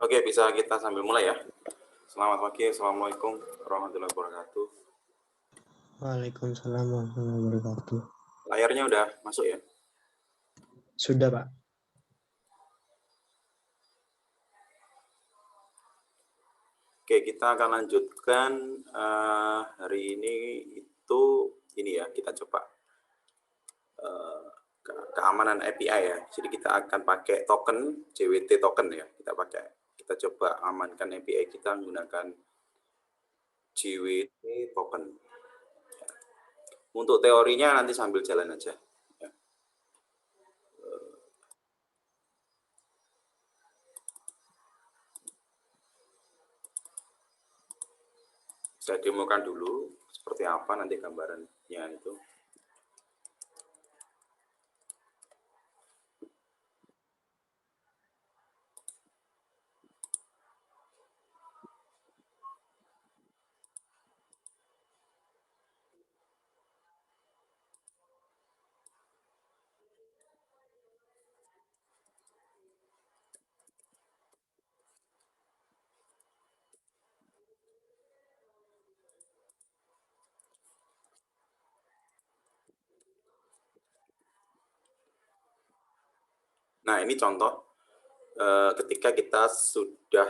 Oke, bisa kita sambil mulai ya. Selamat pagi, Assalamualaikum warahmatullahi wabarakatuh. Waalaikumsalam warahmatullahi wabarakatuh. Layarnya udah masuk ya? Sudah, Pak. Oke, kita akan lanjutkan hari ini ya, kita coba keamanan API ya. Jadi kita akan pakai token, JWT token ya. Kita coba amankan API kita menggunakan JWT token. Untuk teorinya nanti sambil jalan aja. Saya demokan dulu seperti apa nanti gambarannya itu. Nah, ini contoh ketika kita sudah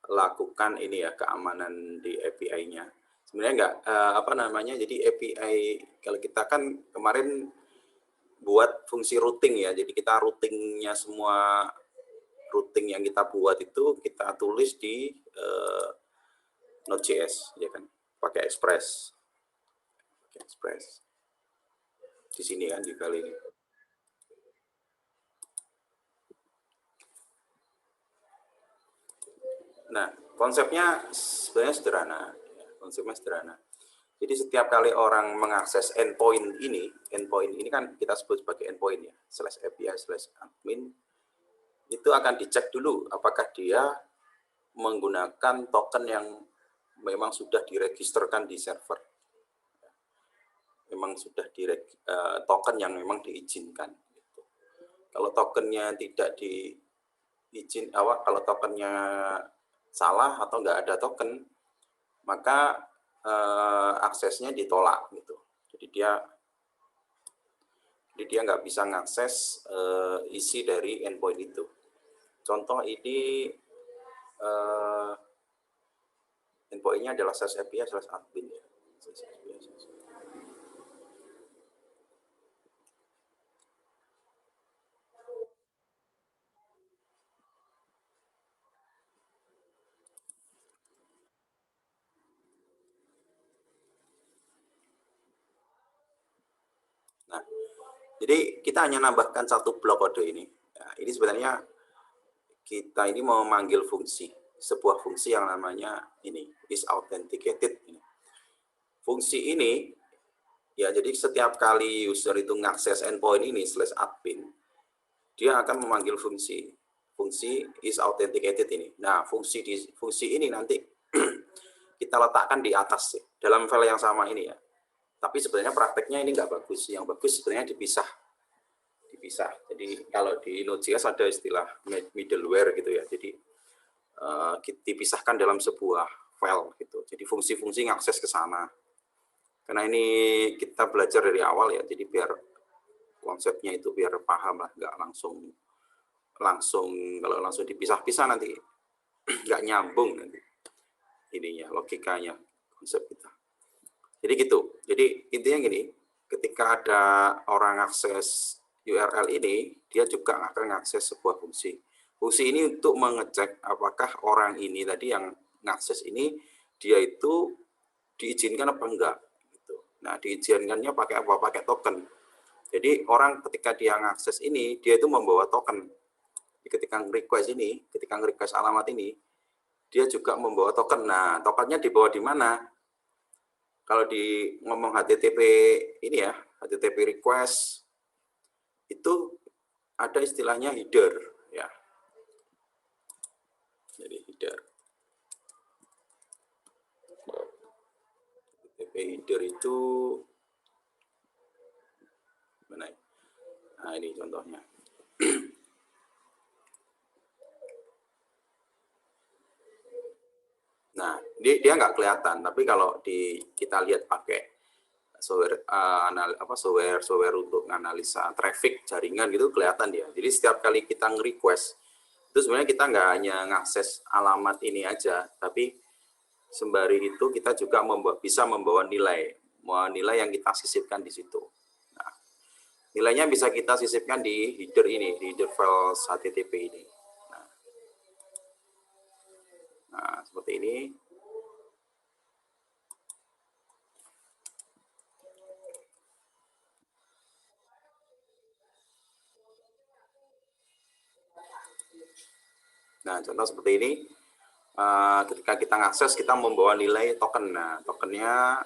lakukan ini ya, keamanan di API-nya. Sebenarnya jadi API kalau kita kan kemarin buat fungsi routing ya, jadi kita routingnya semua routing yang kita buat itu kita tulis di Node.js ya kan, pakai Express di sini kan, di kali ini. Nah, konsepnya sebenarnya sederhana. Jadi setiap kali orang mengakses endpoint ini kan kita sebut sebagai endpoint ya, /API/admin, itu akan dicek dulu apakah dia menggunakan token yang memang sudah diregisterkan di server. Memang sudah token yang memang diizinkan. Kalau tokennya tidak kalau tokennya salah atau nggak ada token, maka aksesnya ditolak gitu. Jadi dia nggak bisa mengakses isi dari endpoint itu. Contoh ini endpoint-nya adalah /API/admin ya. Nah, jadi kita hanya nambahkan satu blok kode ini. Nah, ini sebenarnya kita ini mau memanggil sebuah fungsi yang namanya ini isAuthenticated. Fungsi ini ya, jadi setiap kali user itu mengakses endpoint ini /admin, dia akan memanggil fungsi isAuthenticated ini. Nah, fungsi ini nanti kita letakkan di atas ya, dalam file yang sama ini ya. Tapi sebenarnya prakteknya ini nggak bagus. Yang bagus sebenarnya dipisah. Jadi kalau di Node.js ada istilah middleware gitu ya. Jadi dipisahkan dalam sebuah file gitu. Jadi fungsi-fungsi ngakses ke sana. Karena ini kita belajar dari awal ya. Jadi biar konsepnya itu biar paham lah, nggak langsung kalau langsung dipisah-pisah nanti nggak nyambung nanti ininya, logikanya, konsep kita. Jadi gitu. Jadi intinya gini, ketika ada orang akses URL ini, dia juga akan mengakses sebuah fungsi. Fungsi ini untuk mengecek apakah orang ini tadi yang mengakses ini, dia itu diizinkan apa enggak. Gitu. Nah, diizinkannya pakai apa? Pakai token. Jadi orang ketika dia mengakses ini, dia itu membawa token. Jadi ketika request alamat ini, dia juga membawa token. Nah, tokennya dibawa di mana? Kalau di ngomong HTTP ini ya, HTTP request, itu ada istilahnya header ya. Jadi header. HTTP header itu mana? Nah, ini contohnya. dia nggak kelihatan, tapi kalau kita lihat pakai software untuk analisa traffic jaringan gitu kelihatan dia. Jadi setiap kali kita nge-request itu sebenarnya kita nggak hanya ngakses alamat ini aja, tapi sembari itu kita juga bisa membawa nilai yang kita sisipkan di situ. Nah, nilainya bisa kita sisipkan di header ini, di header file HTTP ini. Nah, seperti ini. Nah, contoh seperti ini. Ketika kita ngakses, kita membawa nilai token. Nah, tokennya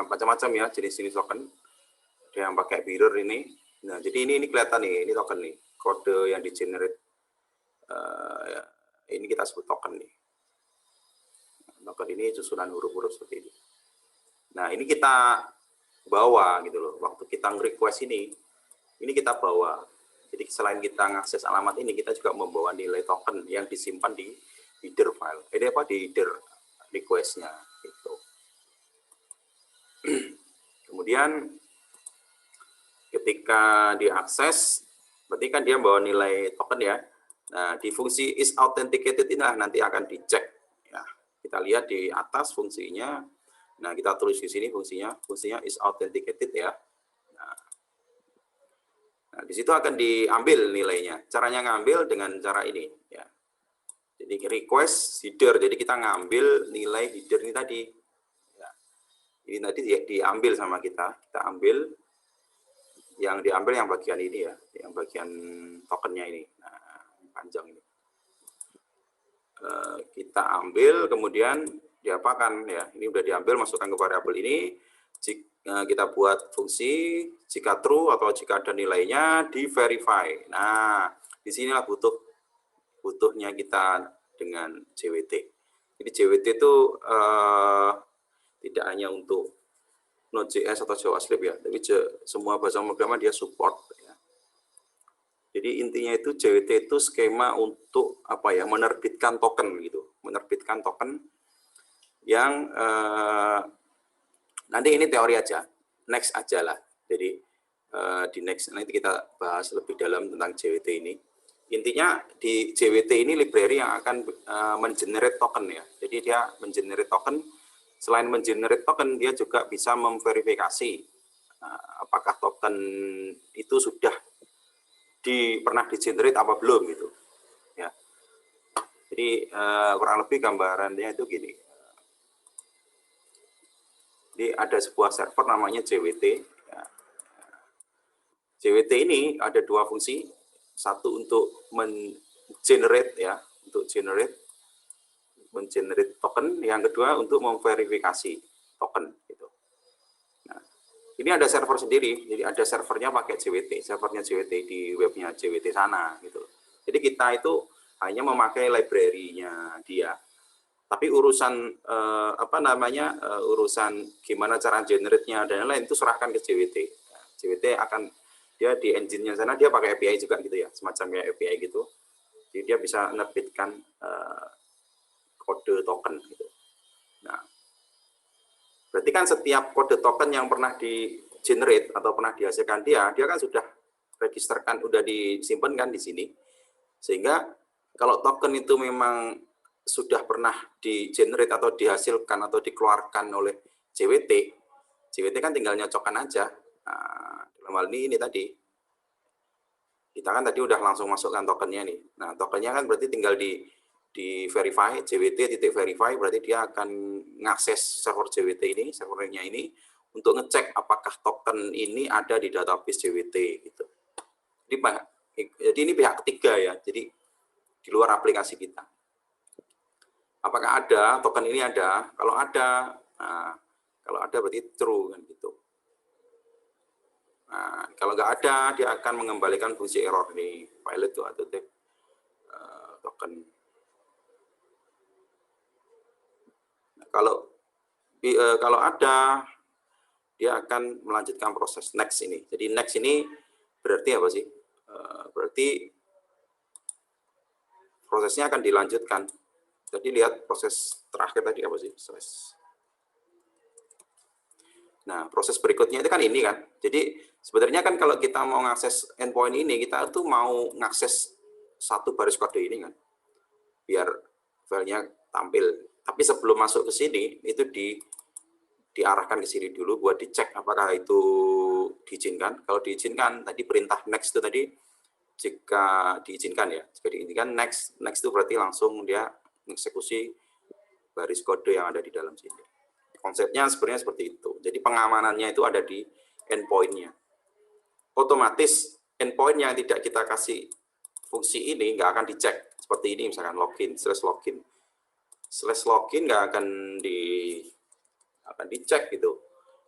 macam-macam ya, jenis-jenis token. Ada yang pakai mirror ini. Nah, jadi ini kelihatan nih, ini token nih, kode yang di-generate. Ini kita sebut token nih. Token ini susunan huruf-huruf seperti ini. Nah, ini kita bawa gitu loh. Waktu kita nge-request ini kita bawa. Jadi selain kita ngakses alamat ini, kita juga membawa nilai token yang disimpan di header file. Ini apa? Di header request-nya. Gitu. Kemudian ketika diakses, berarti kan dia bawa nilai token ya. Nah, di fungsi is authenticated ini nanti akan dicek. Ya, kita lihat di atas fungsinya. Nah, kita tulis di sini fungsinya is authenticated ya. Nah, di situ akan diambil nilainya. Caranya ngambil dengan cara ini ya. Jadi request header, jadi kita ngambil nilai header ini tadi. Ya. Ini tadi diambil sama kita ambil yang diambil yang bagian ini ya, yang bagian tokennya ini. Nah, panjang ini. Kita ambil, kemudian diapakan ya? Ini udah diambil, masukkan ke variabel ini. Kita buat fungsi jika true atau jika ada nilainya di verify. Nah, di sinilah butuhnya kita dengan JWT. Jadi JWT itu tidak hanya untuk Node.js atau JavaScript ya, tapi semua bahasa pemrograman dia support. Ya. Jadi intinya itu JWT itu skema untuk apa ya, menerbitkan token gitu, menerbitkan token yang nanti ini teori aja, next aja lah. Jadi di next nanti kita bahas lebih dalam tentang JWT ini. Intinya di JWT ini library yang akan mengenerate token ya. Jadi dia mengenerate token. Selain mengenerate token, dia juga bisa memverifikasi apakah token itu sudah pernah di-generate apa belum gitu. Ya. Jadi kurang lebih gambarannya itu gini. Jadi ada sebuah server namanya JWT. Ya. JWT ini ada dua fungsi. Satu untuk men-generate ya, untuk men-generate token. Yang kedua untuk memverifikasi token gitu. Nah, ini ada server sendiri. Jadi ada servernya pakai JWT, servernya JWT di webnya JWT sana gitu. Jadi kita itu hanya memakai library-nya dia. Tapi urusan urusan gimana cara generate-nya dan lain-lain itu serahkan ke JWT. JWT akan dia di engine-nya sana dia pakai API juga gitu ya, semacam kayak API gitu. Jadi dia bisa menerbitkan kode token gitu. Nah, berarti kan setiap kode token yang pernah di generate atau pernah dihasilkan dia kan sudah registerkan, udah disimpan kan di sini. Sehingga kalau token itu memang sudah pernah di-generate atau dihasilkan atau dikeluarkan oleh JWT kan tinggal nyocokkan aja. Nah, dalam hal ini tadi, kita kan tadi udah langsung masukkan tokennya nih. Nah, tokennya kan berarti tinggal di verify, JWT.verify, berarti dia akan ngakses server JWT ini, servernya ini, untuk ngecek apakah token ini ada di database JWT. Gitu. Jadi ini pihak ketiga ya, jadi di luar aplikasi kita. Apakah ada token ini ada? Kalau ada, kalau ada berarti true kan gitu. Nah, kalau nggak ada, dia akan mengembalikan fungsi error ini, pilot to atau token. Nah, kalau ada, dia akan melanjutkan proses next ini. Jadi next ini berarti apa sih? Berarti prosesnya akan dilanjutkan. Tadi lihat proses terakhir tadi apa sih? Nah, proses berikutnya itu kan ini kan. Jadi sebenarnya kan kalau kita mau ngakses endpoint ini, kita tuh mau ngakses satu baris kode ini kan, biar filenya tampil. Tapi sebelum masuk ke sini, itu diarahkan ke sini dulu buat dicek apakah itu diizinkan. Kalau diizinkan, tadi perintah next itu tadi, jika diizinkan ya, jika diizinkan next itu berarti langsung dia mengeksekusi baris kode yang ada di dalam sini. Konsepnya sebenarnya seperti itu. Jadi pengamanannya itu ada di endpoint-nya. Otomatis endpoint yang tidak kita kasih fungsi ini nggak akan dicek. Seperti ini misalkan login, /login. /login nggak akan dicek gitu.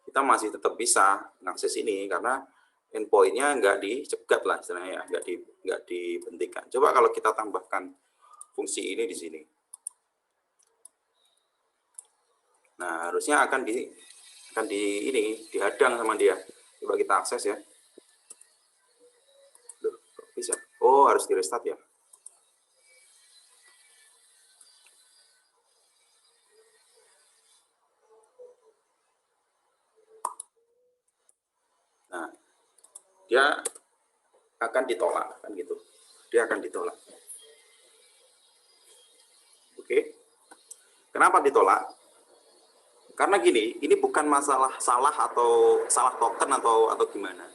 Kita masih tetap bisa mengakses ini karena endpoint-nya nggak dicegat lah istilahnya, nggak dihentikan. Coba kalau kita tambahkan fungsi ini di sini. Nah, harusnya akan dihadang sama dia. Coba kita akses ya. Loh, kok bisa? Oh, harus di restart ya. Nah, dia akan ditolak kan gitu. Dia akan ditolak. Oke. Kenapa ditolak? Karena gini, ini bukan masalah salah token atau gimana.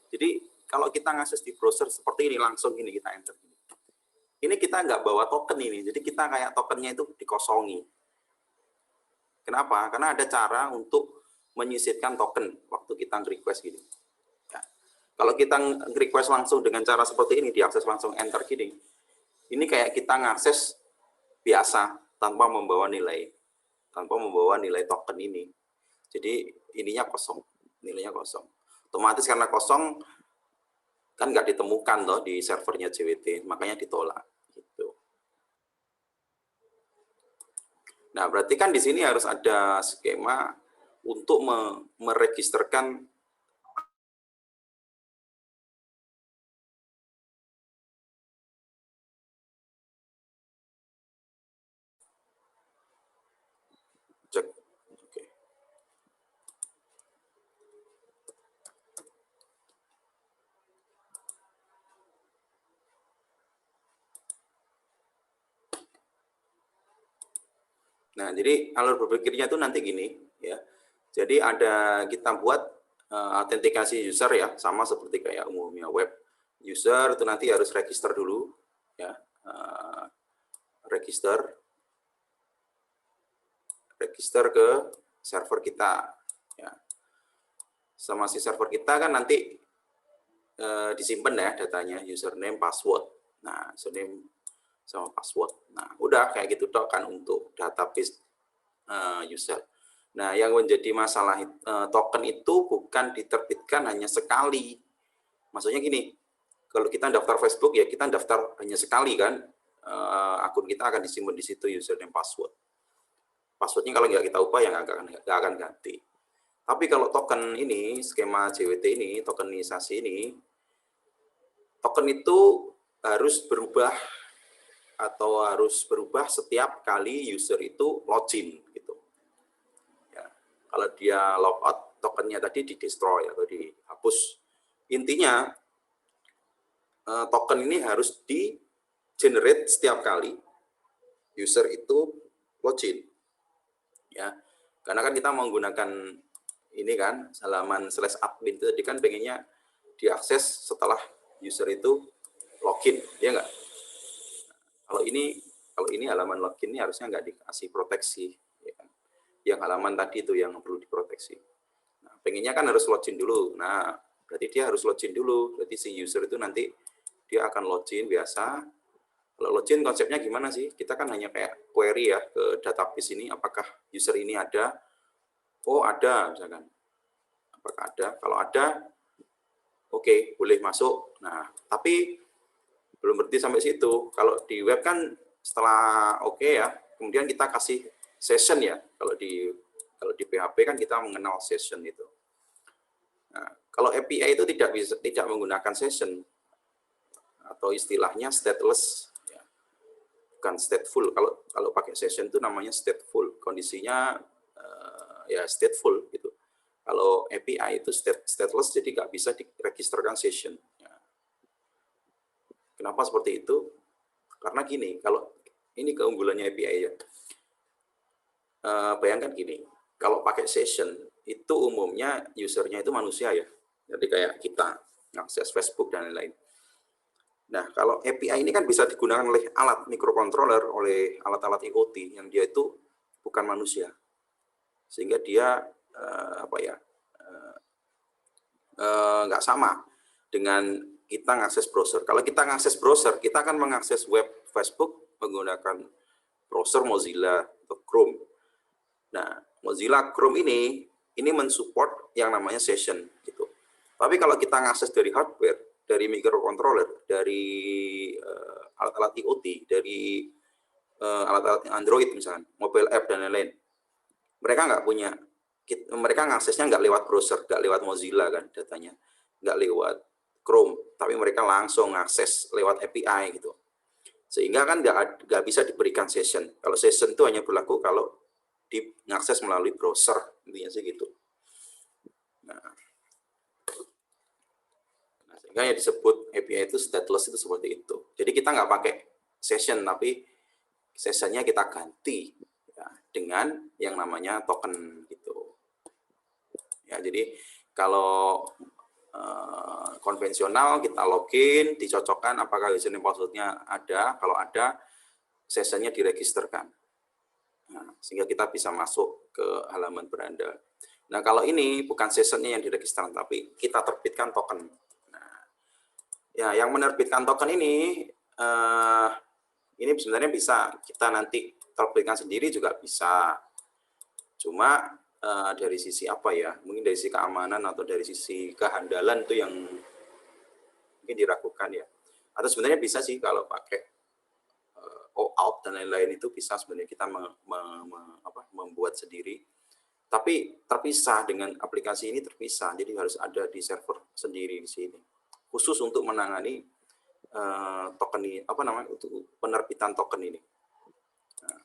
Jadi kalau kita ngakses di browser seperti ini langsung ini kita enter. Ini kita nggak bawa token ini, jadi kita kayak tokennya itu dikosongi. Kenapa? Karena ada cara untuk menyisipkan token waktu kita request gini. Ya. Kalau kita request langsung dengan cara seperti ini, diakses langsung enter gini, ini kayak kita ngakses biasa tanpa membawa nilai token ini. Jadi ininya kosong, nilainya kosong. Otomatis karena kosong kan nggak ditemukan toh di servernya JWT, makanya ditolak. Gitu. Nah, berarti kan di sini harus ada skema untuk meregisterkan cek. Oke. Nah, jadi alur berpikirnya itu nanti gini ya. Jadi kita buat autentikasi user ya, sama seperti kayak umumnya web. User itu nanti harus register dulu ya. Register ke server kita ya. Sama si server kita kan nanti disimpan ya datanya, username, password. Nah, username sama password. Nah, udah kayak gitu dok kan untuk database user. Nah, yang menjadi masalah token itu bukan diterbitkan hanya sekali. Maksudnya gini, kalau kita daftar Facebook ya kita daftar hanya sekali kan, akun kita akan disimpan di situ username, password. Passwordnya kalau nggak kita ubah ya nggak akan ganti. Tapi kalau token ini, skema JWT ini, tokenisasi ini, token itu harus berubah setiap kali user itu login gitu. Ya. Kalau dia logout, tokennya tadi di-destroy atau dihapus. Intinya token ini harus di-generate setiap kali user itu login. Ya. Karena kan kita menggunakan ini kan halaman /admin itu tadi kan pengennya diakses setelah user itu login, ya enggak? Kalau ini halaman login ini harusnya nggak dikasih proteksi, ya kan? Yang halaman tadi itu yang perlu diproteksi. Nah, pengennya kan harus login dulu. Nah, berarti dia harus login dulu. Berarti si user itu nanti dia akan login biasa. Kalau login konsepnya gimana sih? Kita kan hanya kayak query ya ke database ini, apakah user ini ada? Oh ada, misalkan. Apakah ada? Kalau ada, oke, boleh masuk. Nah, tapi belum berhenti sampai situ. Kalau di web kan setelah oke ya, kemudian kita kasih session ya. Kalau di PHP kan kita mengenal session itu. Nah, kalau API itu tidak menggunakan session atau istilahnya stateless. Ya. bukan stateful. Kalau pakai session itu namanya stateful. Kondisinya ya stateful gitu. Kalau API itu stateless, jadi nggak bisa diregisterkan session. Ya. Kenapa seperti itu? Karena gini, kalau ini keunggulannya API ya. Bayangkan gini, kalau pakai session itu umumnya usernya itu manusia ya. Jadi kayak kita akses Facebook dan lain-lain. Nah, kalau API ini kan bisa digunakan oleh alat microcontroller, oleh alat-alat IoT yang dia itu bukan manusia, sehingga dia nggak sama dengan kita mengakses browser. Kalau kita mengakses browser, kita akan mengakses web Facebook menggunakan browser Mozilla atau Chrome. Nah, Mozilla Chrome ini mensupport yang namanya session gitu. Tapi kalau kita mengakses dari hardware, dari microcontroller, dari alat-alat IoT, dari alat-alat Android misalnya, mobile app dan lain-lain, mereka nggak punya, mereka ngaksesnya nggak lewat browser, nggak lewat Mozilla kan datanya, nggak lewat Chrome, tapi mereka langsung ngakses lewat API gitu. Sehingga kan nggak bisa diberikan session. Kalau session itu hanya berlaku kalau diakses melalui browser, intinya sih gitu. Nah, sehingga yang disebut API itu stateless itu seperti itu. Jadi kita nggak pakai session, tapi sessionnya kita ganti ya, dengan yang namanya token gitu. Ya, jadi kalau konvensional kita login, dicocokkan apakah username passwordnya ada, kalau ada sessionnya diregisterkan. Nah, sehingga kita bisa masuk ke halaman beranda. Nah, kalau ini bukan sessionnya yang diregisterkan, tapi kita terbitkan token. Nah, ya, yang menerbitkan token ini sebenarnya bisa kita nanti terbitkan sendiri juga bisa. Cuma dari sisi apa ya, mungkin dari sisi keamanan atau dari sisi kehandalan itu yang mungkin diragukan ya. Atau sebenarnya bisa sih kalau pakai OAuth dan lain-lain itu bisa sebenarnya kita membuat sendiri. Tapi terpisah dengan aplikasi ini terpisah, jadi harus ada di server sendiri di sini. Khusus untuk menangani token ini, untuk penerbitan token ini. Nah,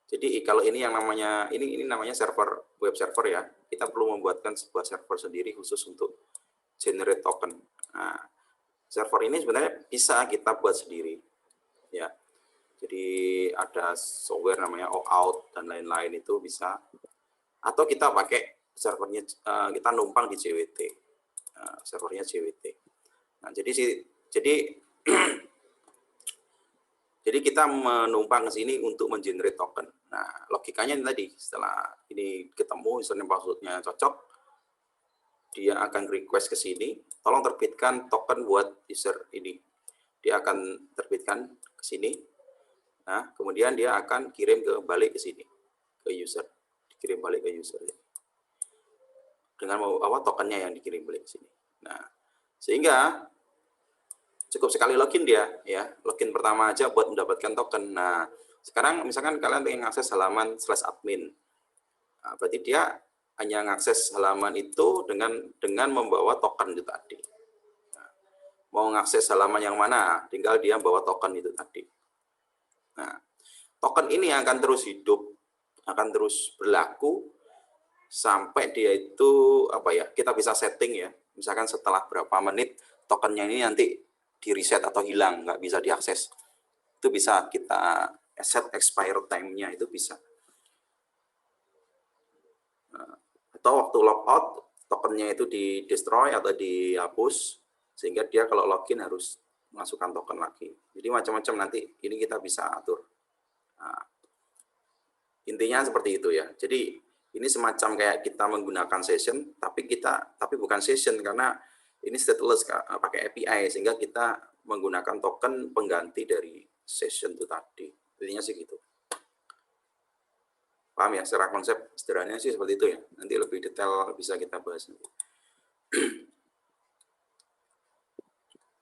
jadi kalau ini yang namanya ini namanya server, web server ya, kita perlu membuatkan sebuah server sendiri khusus untuk generate token. Nah, server ini sebenarnya bisa kita buat sendiri ya. Jadi ada software namanya OAuth dan lain-lain itu bisa, atau kita pakai servernya, kita numpang di JWT, servernya JWT. Nah, jadi kita menumpang ke sini untuk mengenerate token. Nah, logikanya ini tadi, setelah ini ketemu username passwordnya cocok, dia akan request ke sini, tolong terbitkan token buat user ini. Dia akan terbitkan ke sini. Nah, kemudian dia akan kirim balik ke sini, ke user, dikirim balik ke user dengan tokennya yang dikirim balik ke sini. Nah, sehingga cukup sekali login dia, ya, login pertama aja buat mendapatkan token. Nah, sekarang misalkan kalian pengen akses halaman /admin, nah, berarti dia hanya mengakses halaman itu dengan membawa token itu tadi. Nah, mau mengakses halaman yang mana, tinggal dia bawa token itu tadi. Nah, token ini akan terus hidup, akan terus berlaku sampai dia itu kita bisa setting ya. Misalkan setelah berapa menit tokennya ini nanti di reset atau hilang, nggak bisa diakses. Itu bisa kita set expire time-nya, itu bisa. Atau waktu logout tokennya itu di destroy atau dihapus, sehingga dia kalau login harus masukkan token lagi. Jadi macam-macam nanti ini kita bisa atur. Nah, intinya seperti itu ya. Jadi ini semacam kayak kita menggunakan session, tapi bukan session karena ini stateless pakai API, sehingga kita menggunakan token pengganti dari session itu tadi. Intinya sih gitu. Paham ya? Secara konsep sederhananya sih seperti itu ya. Nanti lebih detail bisa kita bahas.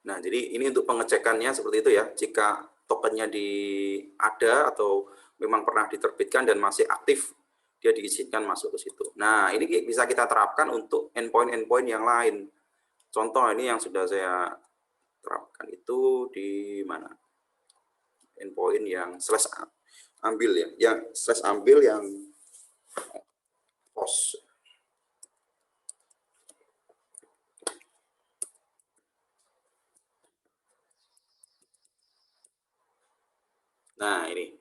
Nah, jadi ini untuk pengecekannya seperti itu ya. Jika tokennya ada atau memang pernah diterbitkan dan masih aktif, dia diizinkan masuk ke situ. Nah, ini bisa kita terapkan untuk endpoint-endpoint yang lain. Contoh ini yang sudah saya terapkan itu di mana? endpoint yang slash ambil ya, yang slash ambil yang post. Nah ini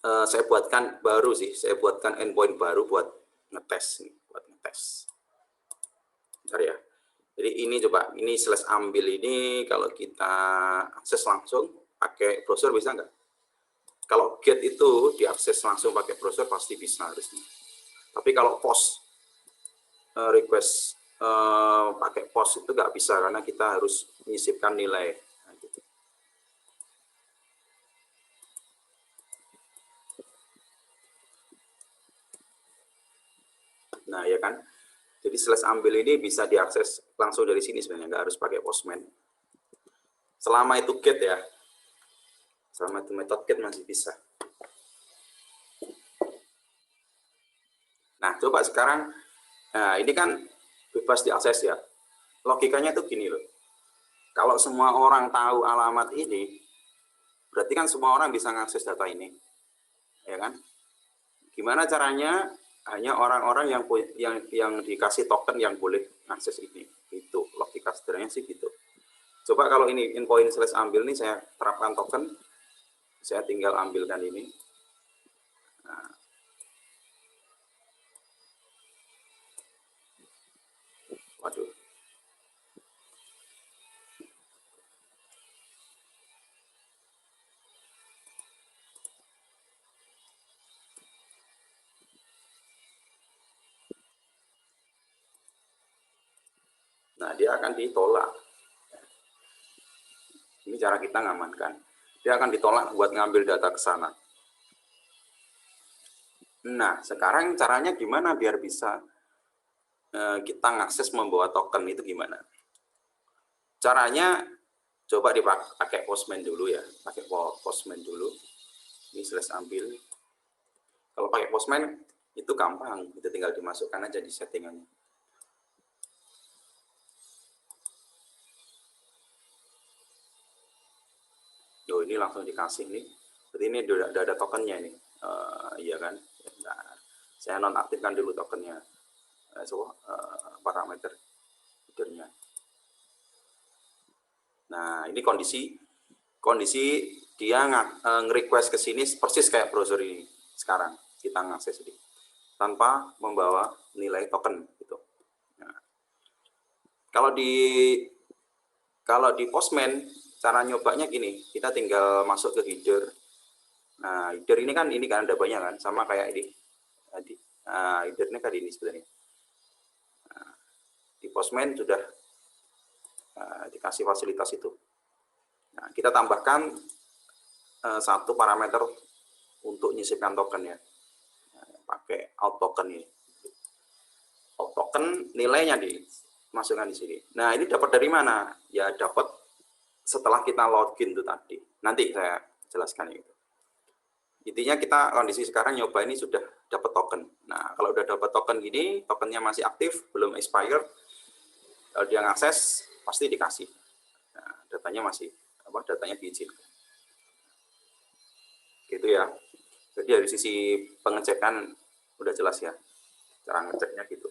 saya buatkan baru sih, saya buatkan endpoint baru buat ngetes nih, buat ngetes. Bentar ya. Jadi ini coba, ini slash ambil ini kalau kita akses langsung pakai browser bisa nggak? Kalau get itu diakses langsung pakai browser pasti bisa harusnya. Tapi kalau post request pakai post itu nggak bisa karena kita harus menyisipkan nilai. Nah, gitu. Nah ya kan, jadi slash ambil ini bisa diakses langsung dari sini sebenarnya, nggak harus pakai postman. Selama itu get ya, selama itu metode get masih bisa. Nah coba sekarang, nah ini kan bebas diakses ya. Logikanya tuh gini loh, kalau semua orang tahu alamat ini, berarti kan semua orang bisa mengakses data ini, ya kan? Gimana caranya? Hanya orang-orang yang dikasih token yang boleh akses ini. Itu logika sederhananya sih gitu. Coba kalau ini endpoint slash ambil nih saya terapkan token, saya tinggal ambilkan ini. Nah, waduh. Nah, dia akan ditolak. Ini cara kita ngamankan. Dia akan ditolak buat ngambil data ke sana. Nah, sekarang caranya gimana biar bisa kita ngakses membawa token itu gimana? Caranya coba dipakai postman dulu ya, pakai postman dulu. Ini slash ambil. Kalau pakai postman itu gampang, itu tinggal dimasukkan aja di settingannya. Oh ini langsung dikasih nih, berarti ini udah ada tokennya ini, iya kan? Nah, saya nonaktifkan dulu tokennya, parameter feedernya. Nah ini kondisi dia nge-request ke sini persis kayak browser ini sekarang kita ngakses ini tanpa membawa nilai token gitu. Nah, kalau di postman cara nyobanya gini, kita tinggal masuk ke header. Nah header ini kan ada banyak kan, sama kayak ini tadi. Nah headernya kan ini sebenarnya. Nah, di postman sudah dikasih fasilitas itu. Nah, kita tambahkan satu parameter untuk nyisipkan token ya, pakai out token ini. Out token nilainya dimasukkan di sini. Nah ini dapat dari mana? Ya dapat setelah kita login itu tadi. Nanti saya jelaskan itu. Intinya kita kondisi sekarang nyoba ini sudah dapat token. Nah kalau udah dapat token gini, tokennya masih aktif, belum expire, kalau dia ngakses pasti dikasih. Nah, datanya diizinkan. Gitu ya. Jadi dari sisi pengecekan udah jelas ya, cara ngeceknya gitu.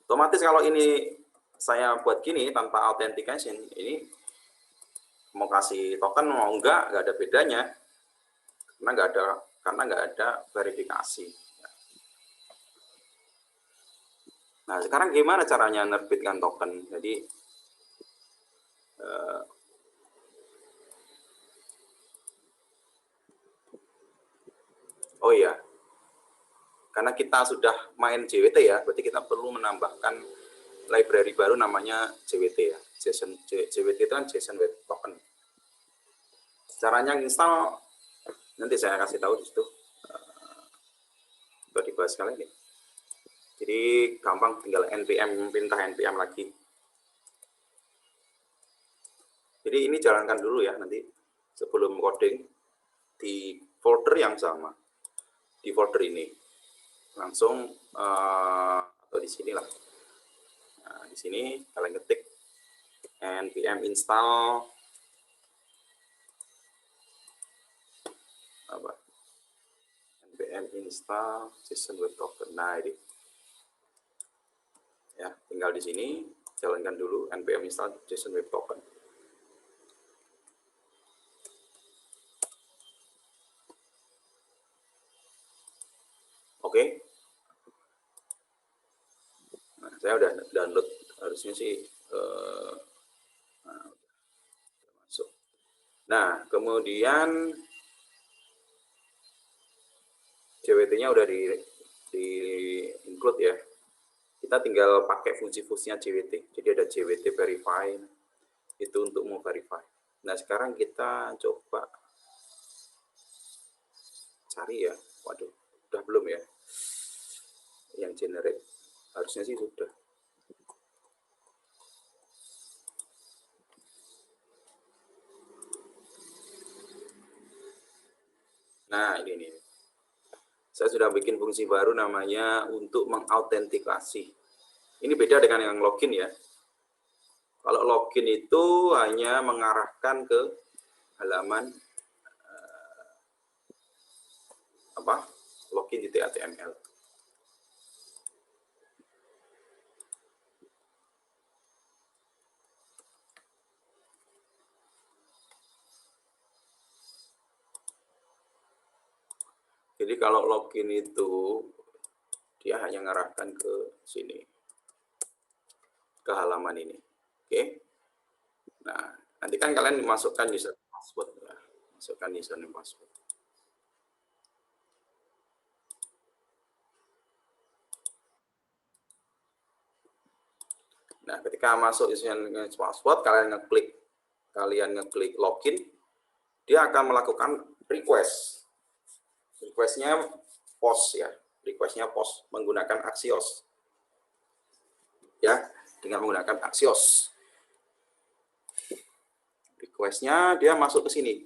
Otomatis kalau ini saya buat gini tanpa authentication, ini mau kasih token mau enggak ada bedanya, karena nggak ada verifikasi. Nah sekarang gimana caranya nerbitkan token? Jadi oh iya, karena kita sudah main JWT ya, berarti kita perlu menambahkan library baru namanya JWT ya. JWT itu kan JSON Web Token. Caranya install nanti saya kasih tahu di situ. Sudah dibahas sekali ini. Jadi gampang, tinggal npm, perintah npm lagi. Jadi ini jalankan dulu ya nanti sebelum coding di folder yang sama, di folder ini langsung atau di sini lah. Nah, di sini kalian ketik npm install apa? npm install JSON Web Token. Nah, ini. Ya, tinggal di sini jalankan dulu npm install JSON Web Token. Oke. Nah, saya udah download, harusnya sih masuk. Nah, kemudian JWT-nya udah di include ya. Kita tinggal pakai fungsi-fungsinya JWT. Jadi ada JWT verify, itu untuk mau verify. Nah, sekarang kita coba cari ya. Waduh, udah belum ya? Yang generate. Harusnya sih sudah. Nah, ini nih. Saya sudah bikin fungsi baru namanya untuk mengautentikasi. Ini beda dengan yang login ya. Kalau login itu hanya mengarahkan ke halaman login di HTML. Jadi kalau login itu dia hanya mengarahkan ke sini, ke halaman ini. Oke. Nah, nanti kan kalian masukkan user password ya. Masukkan username password. Nah, ketika masuk username password, kalian ngeklik login, dia akan melakukan request. Requestnya post ya, requestnya post menggunakan Axios. Ya, dengan menggunakan Axios. Requestnya dia masuk ke sini,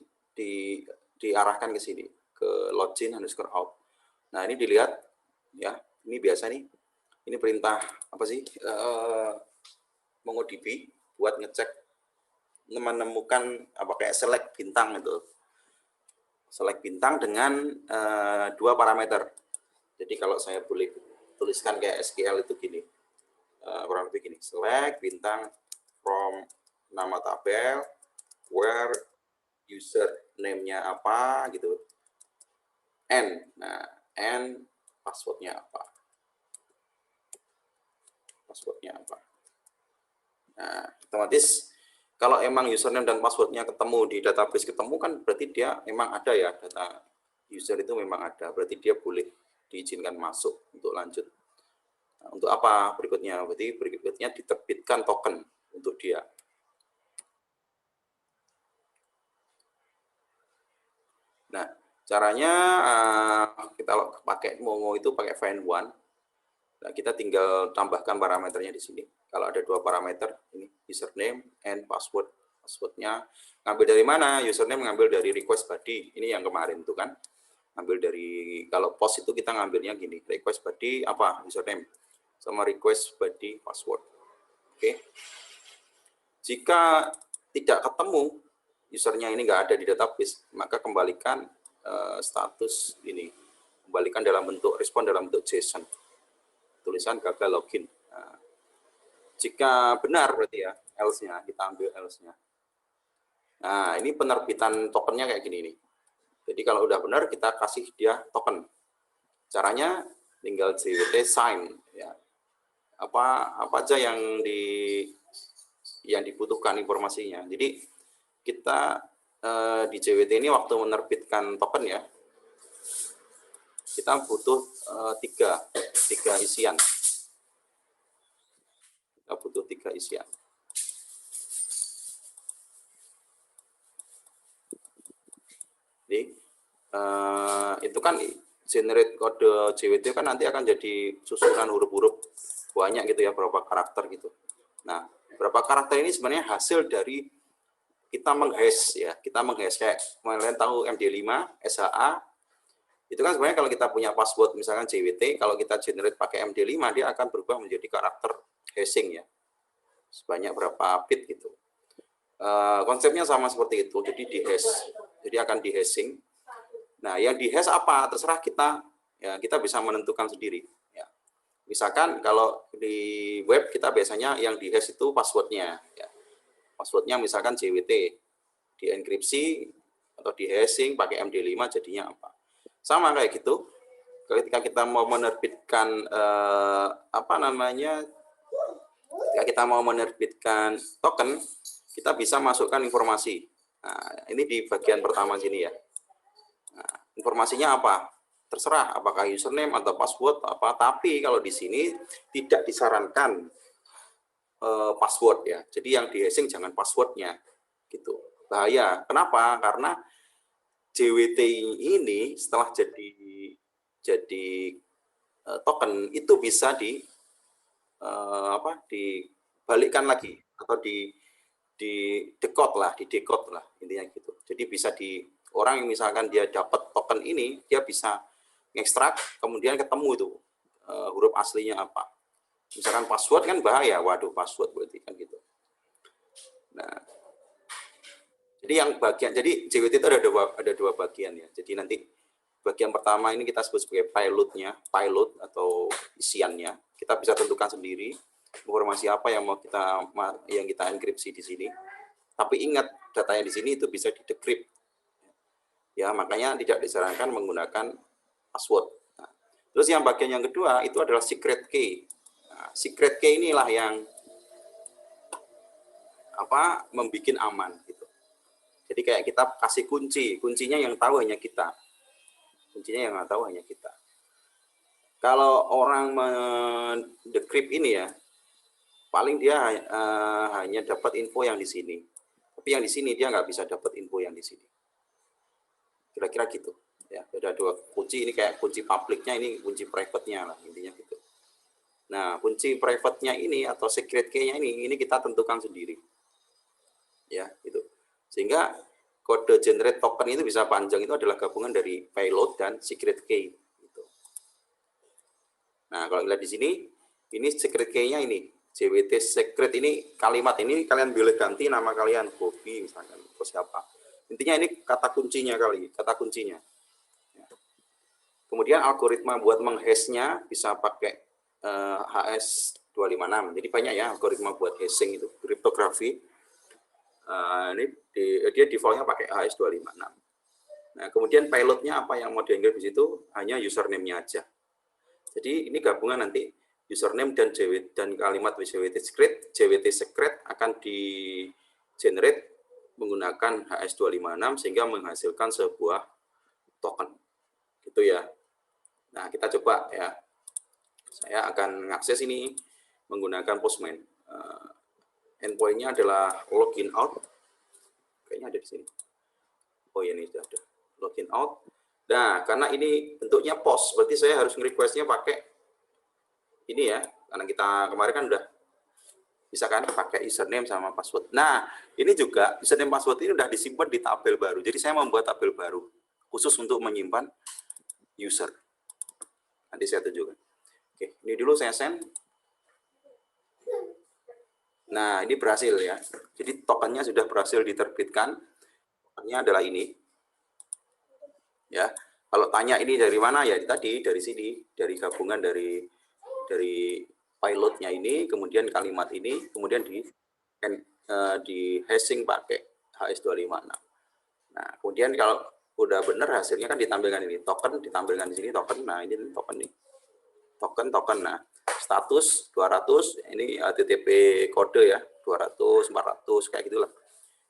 diarahkan ke sini, ke login_out. Nah, ini dilihat ya, ini biasa nih. Ini perintah apa sih? MongoDB buat ngecek menemukan apa kayak select bintang itu. Select bintang dengan dua parameter. Jadi kalau saya boleh tuliskan kayak SQL itu gini. Parameter gini, select bintang from nama tabel, where user name-nya apa gitu. N. Nah, N passwordnya apa? Passwordnya apa? Nah, otomatis kalau emang username dan passwordnya ketemu di database ketemu kan berarti dia memang ada ya, data user itu memang ada, berarti dia boleh diizinkan masuk untuk lanjut. Nah, untuk apa berikutnya? Berarti berikutnya diterbitkan token untuk dia. Nah, caranya kita pakai Mongo itu pakai find_one. Nah, kita tinggal tambahkan parameternya di sini. Kalau ada dua parameter, ini username and password. Passwordnya ngambil dari mana? Username ngambil dari request body. Ini yang kemarin tuh kan. Ngambil dari, kalau post itu kita ngambilnya gini. Request body apa? Username. Sama request body password. Oke. Jika tidak ketemu, usernya ini nggak ada di database, maka kembalikan status ini. Kembalikan dalam bentuk, respon dalam bentuk JSON. Tulisan gagal login. Nah, jika benar berarti ya, else-nya, kita ambil else-nya. Nah, ini penerbitan tokennya kayak gini nih. Jadi kalau udah benar, kita kasih dia token. Caranya tinggal JWT sign. Ya. Apa aja yang dibutuhkan informasinya. Jadi kita di JWT ini waktu menerbitkan token ya, kita butuh tiga isian. Kita butuh 3 isian. Jadi itu kan generate kode JWT kan nanti akan jadi susunan huruf-huruf banyak gitu ya, berapa karakter gitu. Nah, berapa karakter ini sebenarnya hasil dari kita menghash ya, kayak kalian tahu MD5, SHA, itu kan sebenarnya kalau kita punya password misalkan JWT, kalau kita generate pakai MD5 dia akan berubah menjadi karakter hashing ya, sebanyak berapa bit gitu. Konsepnya sama seperti itu, jadi di hash, jadi akan di hashing. Nah, yang di hash apa? Terserah kita, ya kita bisa menentukan sendiri. Ya. Misalkan kalau di web kita biasanya yang di hash itu passwordnya, ya. Passwordnya misalkan JWT, di enkripsi atau di hashing pakai MD5 jadinya apa? Sama kayak gitu. Ketika kita mau menerbitkan ketika kita mau menerbitkan token, kita bisa masukkan informasi. Nah, ini di bagian pertama sini ya. Nah, informasinya apa? Terserah apakah username atau password apa, tapi kalau di sini tidak disarankan password ya. Jadi yang di hashing jangan passwordnya gitu. Bahaya. Kenapa? Karena JWT ini setelah jadi token itu bisa dibalikkan lagi atau di decode lah intinya gitu. Jadi bisa orang yang misalkan dia dapat token ini, dia bisa ngekstrak, kemudian ketemu itu huruf aslinya apa. Misalkan password kan bahaya, waduh password berarti kan gitu. Nah, jadi JWT itu ada dua bagian ya. Jadi nanti bagian pertama ini kita sebut sebagai pilot atau isiannya. Kita bisa tentukan sendiri informasi apa yang kita enkripsi di sini. Tapi ingat, datanya di sini itu bisa di-decrypt. Ya, makanya tidak disarankan menggunakan password. Nah, terus yang bagian yang kedua itu adalah secret key. Nah, secret key inilah yang membuat aman gitu. Jadi kayak kita kasih kuncinya yang tahu hanya kita. Kalau orang mendecrypt ini ya, paling dia hanya dapat info yang di sini. Tapi yang di sini dia nggak bisa dapat info yang di sini. Kira-kira gitu. Ya, ada dua kunci, ini kayak kunci publiknya, ini kunci private-nya lah intinya gitu. Nah, kunci private-nya ini atau secret key-nya ini kita tentukan sendiri. Ya, gitu. Sehingga kode generate token itu bisa panjang, itu adalah gabungan dari payload dan secret key. Gitu. Nah, kalau lihat di sini, ini secret key-nya ini. JWT secret ini kalimat ini kalian boleh ganti nama kalian, Bobby misalkan, atau siapa. Intinya ini kata kuncinya Ya. Kemudian algoritma buat menghashnya bisa pakai HS256. Jadi banyak ya algoritma buat hashing itu, kriptografi. Dia defaultnya pakai HS256. Nah, kemudian payloadnya apa yang mau di-encrypt di situ? Hanya username-nya aja. Jadi ini gabungan nanti username dan kalimat JWT secret akan di-generate menggunakan HS256 sehingga menghasilkan sebuah token. Gitu ya. Nah, kita coba ya. Saya akan mengakses ini menggunakan Postman. Endpoint-nya adalah login out. Kayaknya ada di sini. Oh, ini sudah ada. Login out. Nah, karena ini bentuknya post, berarti saya harus nge-request-nya pakai ini ya. Karena kita kemarin kan udah bisa kan pakai username sama password. Nah, ini juga username password ini udah disimpan di tabel baru. Jadi saya membuat tabel baru khusus untuk menyimpan user. Nanti saya tunjukkan. Oke, ini dulu saya send. Nah, ini berhasil ya. Jadi tokennya sudah berhasil diterbitkan. Tokennya adalah ini. Ya, kalau tanya ini dari mana ya tadi dari sini, dari gabungan dari pilotnya ini, kemudian kalimat ini, kemudian di hashing pakai HS256. Nah, kemudian kalau udah benar hasilnya kan ditampilkan ini token, ditampilkan di sini token. Nah, ini token nih. Token. Nah, status 200, ini HTTP kode ya, 200, 400 kayak gitulah.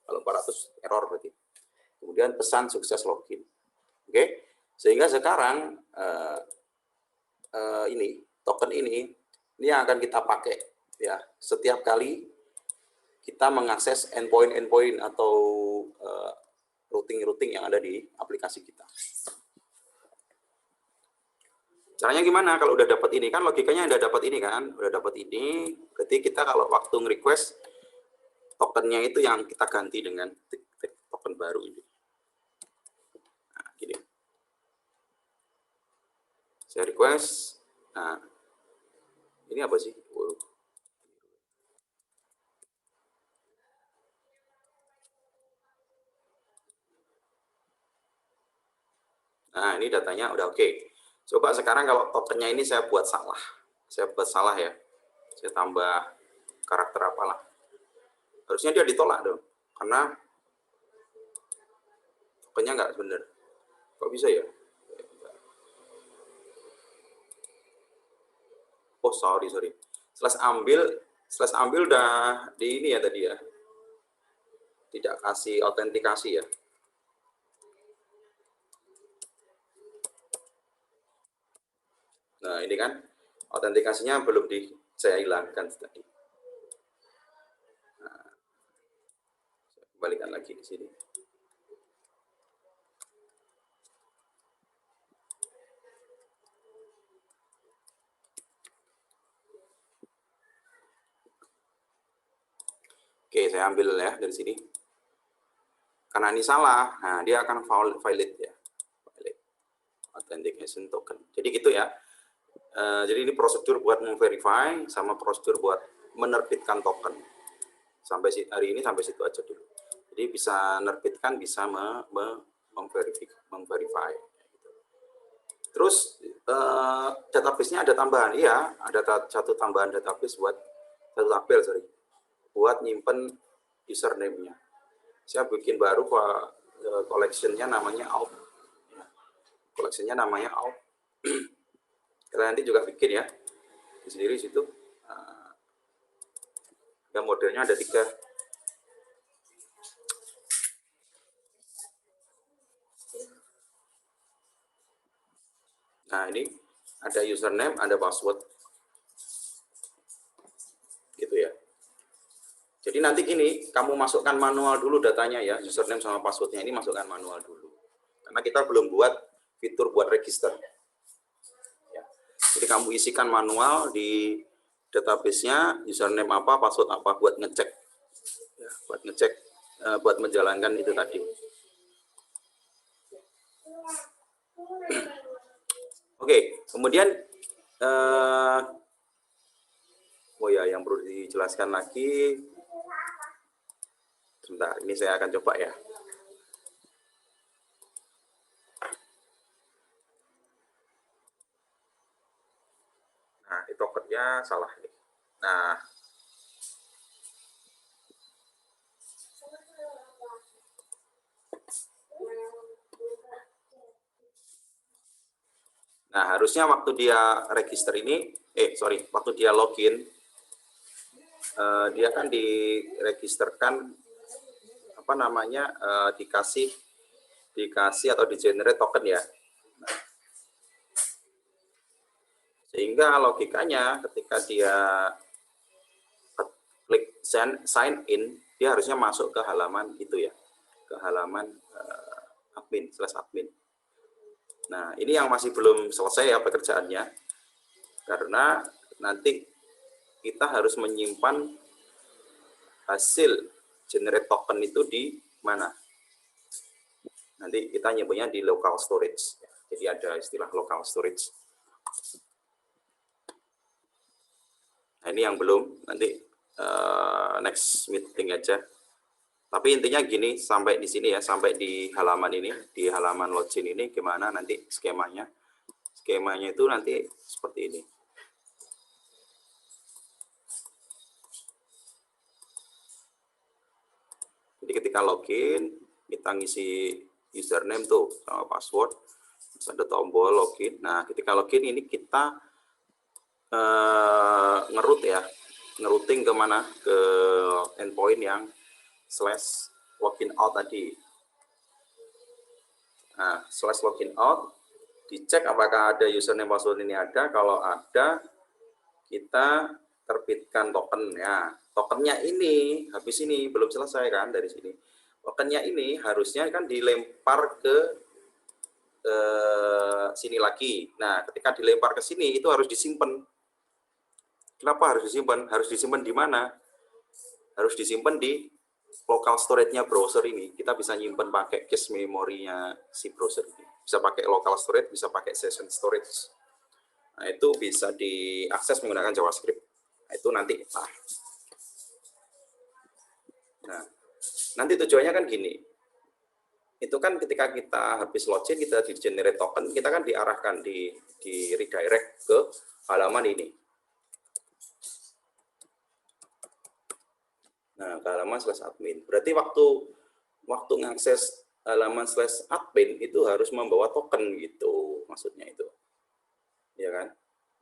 Kalau 400 error berarti. Kemudian pesan sukses login. Oke. Sehingga sekarang ini token ini yang akan kita pakai ya setiap kali kita mengakses endpoint atau routing yang ada di aplikasi kita. Caranya gimana? Kalau udah dapat ini kan logikanya udah dapat ini kan, berarti kita kalau waktu nge-request tokennya itu yang kita ganti dengan token baru ini. Nah, gini. Saya request. Nah, ini apa sih? Nah, ini datanya udah oke. Coba sekarang kalau tokennya ini saya buat salah. Saya buat salah ya. Saya tambah karakter apalah. Harusnya dia ditolak dong. Karena tokennya nggak bener. Kok bisa ya? Oh, sorry. Slash ambil udah di ini ya tadi ya. Tidak kasih autentikasi ya. Nah, ini kan autentikasinya belum saya hilangkan tadi. Nah, saya kembalikan lagi di sini. Oke, saya ambil ya dari sini. Karena ini salah, nah dia akan valid ya. Valid authentication token. Jadi gitu ya. Jadi ini prosedur buat memverify sama prosedur buat menerbitkan token. Sampai hari ini sampai situ aja dulu. Jadi bisa menerbitkan, bisa memverify. Terus database-nya ada tambahan. Iya, ada satu tambahan database buat nyimpen username-nya. Saya bikin baru collection-nya namanya out. Collection-nya namanya out. Kalian nanti juga bikin ya. Di sendiri situ. Ya modelnya ada 3. Nah, ini ada username, ada password. Gitu ya. Jadi nanti gini, kamu masukkan manual dulu datanya ya, username sama passwordnya ini masukkan manual dulu. Karena kita belum buat fitur buat register. Ya. Jadi kamu isikan manual di database-nya, username apa, password apa, buat ngecek. Ya, buat menjalankan itu tadi. Oke, kemudian oh ya, yang perlu dijelaskan lagi. Sebentar, ini saya akan coba ya. Nah, di tokennya salah nih. Nah, harusnya waktu dia register ini, waktu dia login, dia kan diregisterkan apa namanya, dikasih atau di generate token ya. Nah, sehingga logikanya ketika dia klik sign in, dia harusnya masuk ke halaman itu ya, ke halaman admin/admin. Nah, ini yang masih belum selesai ya pekerjaannya, karena nanti kita harus menyimpan hasil generate token itu di mana? Nanti kita nyimpannya di local storage. Jadi ada istilah local storage. Nah, ini yang belum, nanti next meeting aja. Tapi intinya gini, sampai di sini ya, sampai di halaman ini, di halaman login ini gimana nanti skemanya. Skemanya itu nanti seperti ini. Jadi ketika login, kita ngisi username tuh sama password, terus ada tombol login. Nah, ketika login ini kita ngerut ya, ngerouting kemana, ke endpoint yang /login out tadi. Nah, /login out, dicek apakah ada username password ini ada. Kalau ada, kita terbitkan token ya. Tokennya ini habis ini belum selesai kan dari sini. Tokennya ini harusnya kan dilempar ke sini lagi. Nah, ketika dilempar ke sini itu harus disimpan. Kenapa harus disimpan? Harus disimpan di mana? Harus disimpan di local storage-nya browser ini. Kita bisa nyimpan pakai cache memorinya si browser ini. Bisa pakai local storage, bisa pakai session storage. Nah, itu bisa diakses menggunakan JavaScript. Nah, itu nanti. Nah, nanti tujuannya kan gini. itu kan ketika kita habis login, kita di generate token, kita kan diarahkan, di redirect ke halaman ini. Nah, ke halaman /admin. Berarti waktu ngakses halaman /admin itu harus membawa token gitu, maksudnya itu. Ya kan?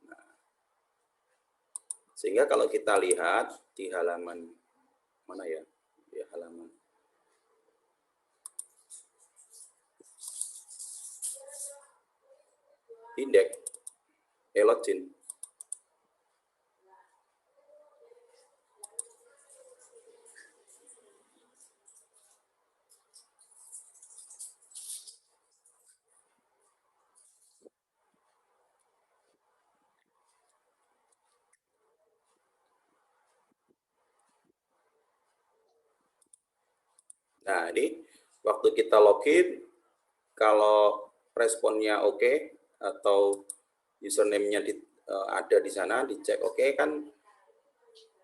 Nah, sehingga kalau kita lihat di halaman mana ya? Di halaman index login. Nah, ini waktu kita login, kalau responnya oke, atau username-nya ada di sana, dicek oke, kan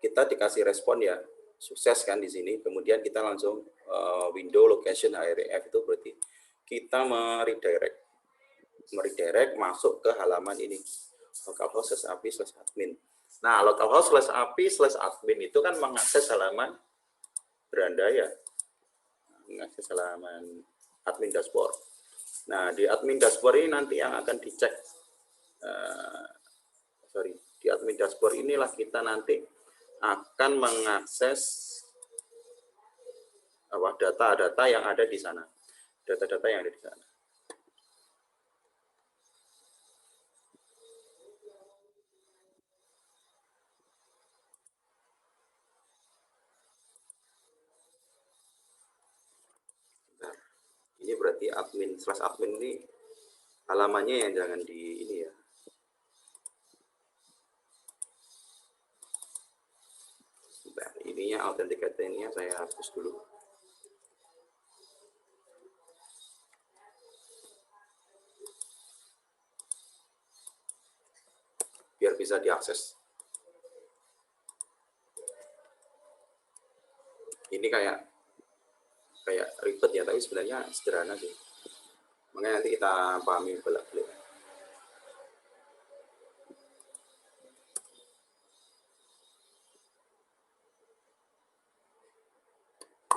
kita dikasih respon ya, sukses kan di sini. Kemudian kita langsung window location href, itu berarti kita meredirect masuk ke halaman ini, localhost/api/admin. Nah, localhost/api/admin itu kan mengakses halaman beranda ya, mengakses halaman admin dashboard. Nah, di admin dashboard ini nanti yang akan dicek, di admin dashboard inilah kita nanti akan mengakses data-data yang ada di sana. Data-data yang ada di sana. Nah, ini berarti admin/admin ini halamannya yang jangan di ini ya. Nah, ininya authenticator-nya saya hapus dulu. Biar bisa diakses. Ini kayak ribet ya, tapi sebenarnya sederhana sih. Makanya nanti kita pahami belak-balik.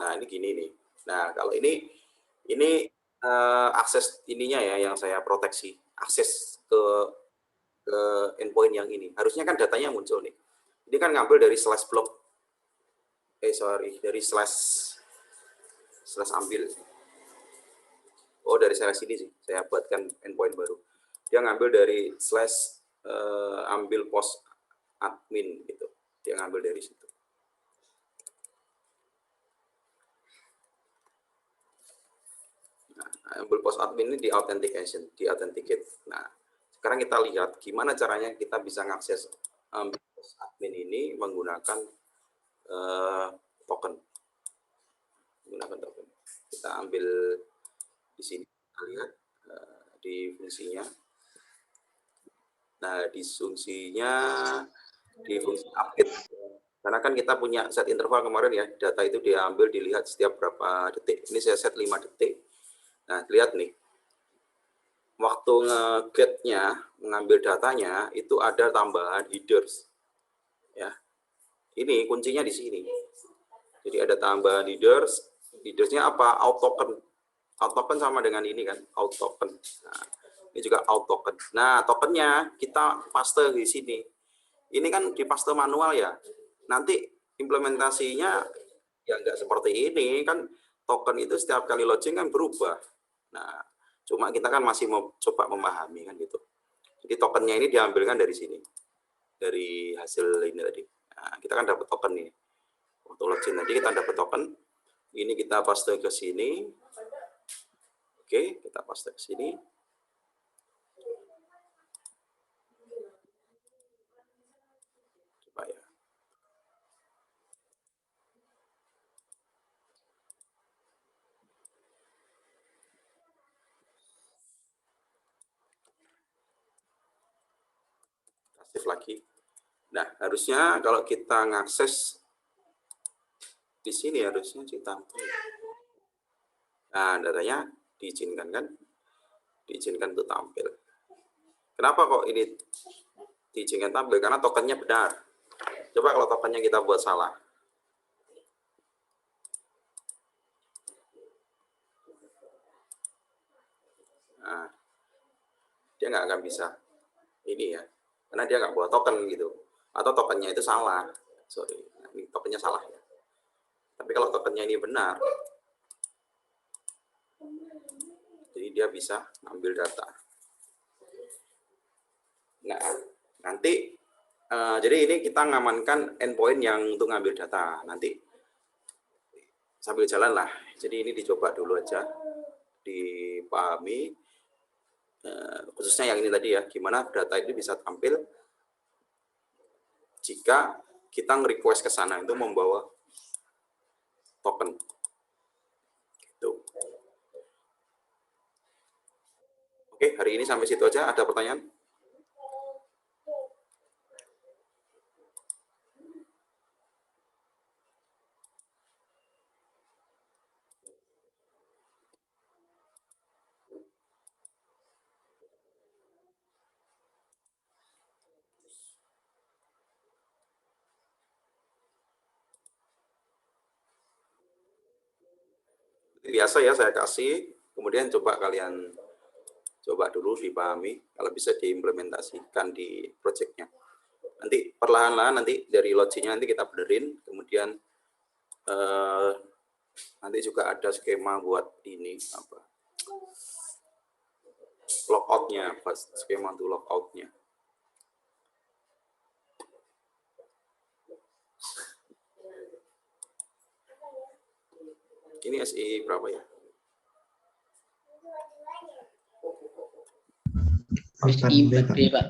Nah, ini gini nih. Nah, kalau ini akses ininya ya yang saya proteksi. Akses ke endpoint yang ini. Harusnya kan datanya muncul nih. Ini kan ngambil dari /block. Dari / ambil. Oh, dari sini sih. Saya buatkan endpoint baru. Dia ngambil dari / ambil post admin gitu. Dia ngambil dari situ. Nah, ambil post admin ini di authentication, di authenticate. Nah, sekarang kita lihat gimana caranya kita bisa mengakses post admin ini menggunakan token. Menggunakan token. Kita ambil di sini, kita lihat di fungsinya. Nah, di fungsi update. Karena kan kita punya set interval kemarin ya, data itu diambil, dilihat setiap berapa detik. Ini saya set 5 detik. Nah, lihat nih, waktu nge-get-nya, mengambil datanya, itu ada tambahan headers. Ya, ini kuncinya di sini. Jadi ada tambahan headers. Headersnya apa? Out token. Out token sama dengan ini kan, out token. Nah, ini juga out token. Nah, tokennya kita paste di sini. Ini kan di paste manual ya. Nanti implementasinya ya nggak seperti ini kan, token itu setiap kali login kan berubah. Nah, cuma kita kan masih mau coba memahami kan gitu. Jadi tokennya ini diambilkan dari sini, dari hasil ini tadi. Nah, kita kan dapat token nih. Waktu login tadi kita dapat token. Ini kita paste ke sini. Oke, kita paste ke sini. Coba ya. Aktif lagi. Nah, harusnya kalau kita ngakses di sini harusnya kita Nah, datanya diizinkan kan? Diizinkan untuk tampil. Kenapa kok ini diizinkan tampil? Karena tokennya benar. Coba kalau tokennya kita buat salah. Nah, dia nggak akan bisa ini ya, karena dia nggak bawa token gitu. Atau tokennya itu salah. Sorry, ini tokennya salah ya. Tapi kalau tokennya ini benar, jadi dia bisa ambil data. Nah, nanti jadi ini kita ngamankan endpoint yang untuk ngambil data. Nanti sambil jalan lah. Jadi ini dicoba dulu aja, dipahami. Khususnya yang ini tadi ya, gimana data itu bisa tampil jika kita nge-request ke sana itu membawa token. Gitu. Oke, hari ini sampai situ aja. Ada pertanyaan? Biasa ya saya kasih, kemudian coba kalian coba dulu dipahami, kalau bisa diimplementasikan di projectnya. Nanti perlahan-lahan nanti dari logiknya nanti kita benerin, kemudian nanti juga ada skema buat ini apa logoutnya, skema untuk logoutnya. Ini SI berapa ya? SI 4B, Pak.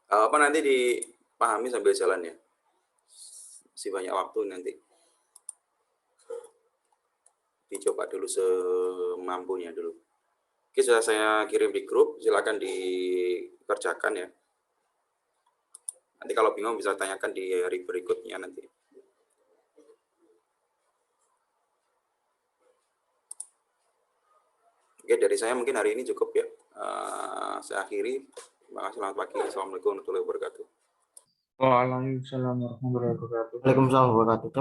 Apa nanti dipahami sambil jalan ya. Masih banyak waktu nanti. Dicoba dulu semampunya dulu. Oke, sudah saya kirim di grup, silakan dikerjakan ya. Nanti kalau bingung bisa tanyakan di hari berikutnya nanti. Oke, dari saya mungkin hari ini cukup ya. Saya akhiri. Terima kasih, selamat pagi. Assalamualaikum warahmatullahi wabarakatuh. Waalaikumsalam warahmatullahi wabarakatuh. Waalaikumsalam warahmatullahi wabarakatuh.